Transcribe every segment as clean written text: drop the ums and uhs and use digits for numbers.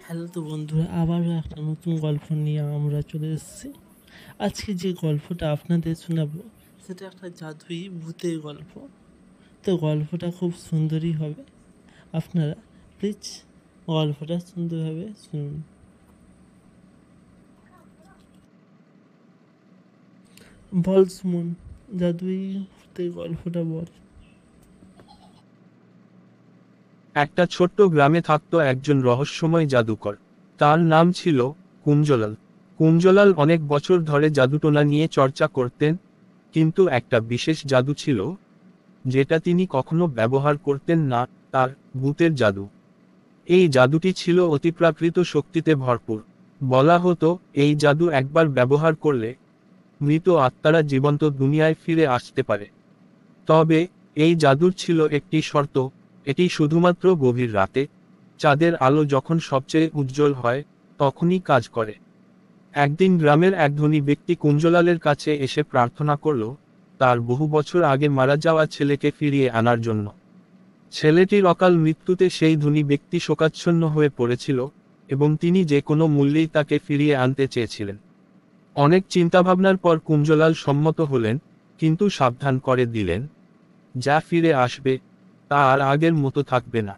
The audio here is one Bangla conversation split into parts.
হ্যালো তো বন্ধুরা, আবারও একটা নতুন গল্প নিয়ে আমরা চলে এসেছি। আজকে যে গল্পটা আপনাদের শোনাবো সেটা একটা জাদুই ভূতের গল্প। তো গল্পটা খুব সুন্দরই হবে, আপনারা প্লিজ গল্পটা সুন্দরভাবে শুনুন। বল সুমন, জাদুই ভূতের গল্পটা বল। একটা ছোট্ট গ্রামে থাকত একজন রহস্যময় জাদুকর। তার নাম ছিল কুঞ্জলাল। কুঞ্জলাল অনেক বছর ধরে জাদুটোনা নিয়ে চর্চা করতেন, কিন্তু একটা বিশেষ জাদু ছিল যেটা তিনি কখনো ব্যবহার করতেন না, তার ভূতের জাদু। এই জাদুটি ছিল অতিপ্রাকৃত শক্তিতে ভরপুর। বলা হতো এই জাদু একবার ব্যবহার করলে মৃত আত্মারা জীবন্ত দুনিয়ায় ফিরে আসতে পারে। তবে এই জাদুর ছিল একটি শর্ত, এটি শুধুমাত্র গভীর রাতে, চাঁদের আলো যখন সবচেয়ে উজ্জ্বল হয়, তখনই কাজ করে। একদিন গ্রামের এক ধনী ব্যক্তি কুঞ্জলালের কাছে এসে প্রার্থনা করল তার বহু বছর আগে মারা যাওয়া ছেলেকে ফিরিয়ে আনার জন্য। ছেলেটির অকাল মৃত্যুতে সেই ধনী ব্যক্তি শোকাচ্ছন্ন হয়ে পড়েছিল, এবং তিনি যে কোনো মূল্যেই তাকে ফিরিয়ে আনতে চেয়েছিলেন। অনেক চিন্তাভাবনার পর কুঞ্জলাল সম্মত হলেন, কিন্তু সাবধান করে দিলেন, যা ফিরে আসবে তা আর আগের মতো থাকবে না।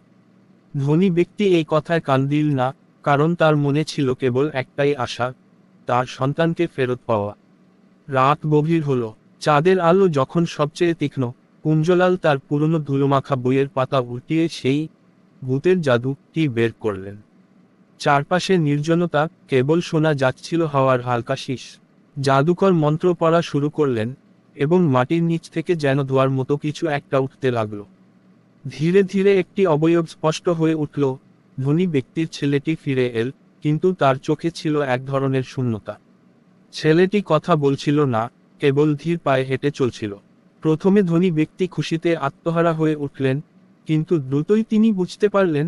ধনী ব্যক্তি এই কথায় কান দিল না, কারণ তার মনে ছিল কেবল একটাই আশা, তার সন্তানকে ফেরত পাওয়া। রাত গভীর হলো, চাঁদের আলো যখন সবচেয়ে তীক্ষ্ণ, কুঞ্জলাল তার পুরনো ধুলোমাখা বইয়ের পাতা উল্টিয়ে সেই ভূতের জাদুটি বের করলেন। চারপাশে নির্জনতা, কেবল শোনা যাচ্ছিল হাওয়ার হালকা শীষ। জাদুকর মন্ত্র পড়া শুরু করলেন, এবং মাটির নিচ থেকে যেন ধোঁয়ার মতো কিছু একটা উঠতে লাগলো। ধীরে ধীরে একটি অবয়ব স্পষ্ট হয়ে উঠল। ধনী ব্যক্তির ছেলেটি ফিরে এল, কিন্তু তার চোখে ছিল এক ধরনের শূন্যতা। ছেলেটি কথা বলছিল না, কেবল ধীর পায়ে হেঁটে চলছিল। প্রথমে ধনী ব্যক্তি খুশিতে আত্মহারা হয়ে উঠলেন, কিন্তু দ্রুতই তিনি বুঝতে পারলেন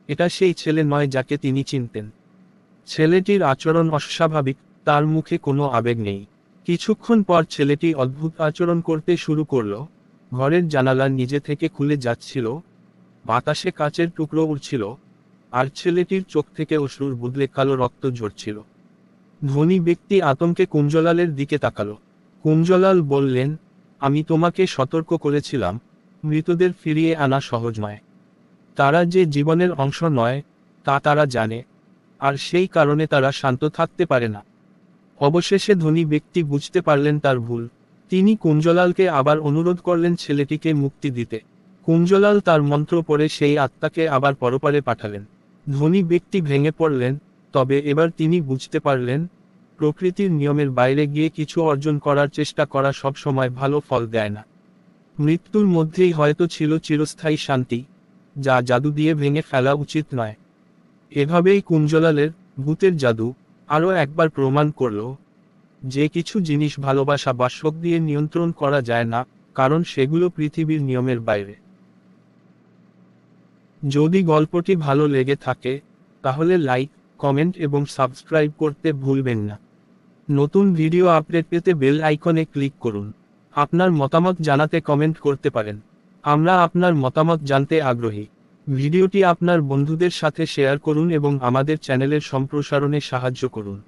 এটা সেই ছেলে নয় যাকে তিনি চিনতেন। ছেলেটির আচরণ অস্বাভাবিক, তার মুখে কোনো আবেগ নেই। কিছুক্ষণ পর ছেলেটি অদ্ভুত আচরণ করতে শুরু করলো। ঘরের জানালা নিজে থেকে খুলে যাচ্ছিল, বাতাসে কাচের টুকরো উড়ছিল, আর ছেলেটির চোখ থেকে অশ্রুর বদলে কালো রক্ত ঝরছিল। ধনী ব্যক্তি আতঙ্কে কুঞ্জলালের দিকে তাকালো। কুঞ্জলাল বললেন, আমি তোমাকে সতর্ক করেছিলাম, মৃতদের ফিরিয়ে আনা সহজ নয়। তারা যে জীবনের অংশ নয় তা তারা জানে, আর সেই কারণে তারা শান্ত থাকতে পারে না। অবশেষে ধনী ব্যক্তি বুঝতে পারলেন তার ভুল। তিনি কুঞ্জলালকে আবার অনুরোধ করলেন ছেলেটিকে মুক্তি দিতে। কুঞ্জলাল তার মন্ত্র পড়ে সেই আত্মাকে আবার পরপারে পাঠালেন। ধনী ব্যক্তি ভেঙে পড়লেন, তবে এবার তিনি বুঝতে পারলেন প্রকৃতির নিয়মের বাইরে গিয়ে কিছু অর্জন করার চেষ্টা করা সব সময় ভালো ফল দেয় না। মৃত্যুর মধ্যেই হয়তো ছিল চিরস্থায়ী শান্তি, যা জাদু দিয়ে ভেঙে ফেলা উচিত নয়। এভাবেই কুঞ্জলালের ভূতের জাদু আরও একবার প্রমাণ করল যে কিছু জিনিস ভালোবাসা বা শোক দিয়ে নিয়ন্ত্রণ করা যায় না, কারণ সেগুলো পৃথিবীর নিয়মের বাইরে। যদি গল্পটি ভালো লেগে থাকে তাহলে লাইক, কমেন্ট এবং সাবস্ক্রাইব করতে ভুলবেন না। নতুন ভিডিও আপডেট পেতে বেল আইকনে ক্লিক করুন। আপনার মতামত জানাতে কমেন্ট করতে পারেন। আমরা আপনার মতামত জানতে আগ্রহী। ভিডিওটি আপনার বন্ধুদের সাথে শেয়ার করুন এবং আমাদের চ্যানেলের সম্প্রসারণে সাহায্য করুন।